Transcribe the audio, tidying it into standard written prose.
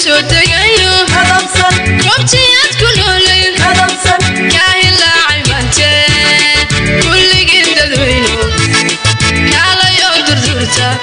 سو تغيو ربتي تكون لي كاهل عيبانته كل جد وينو يلا يقدر زورتا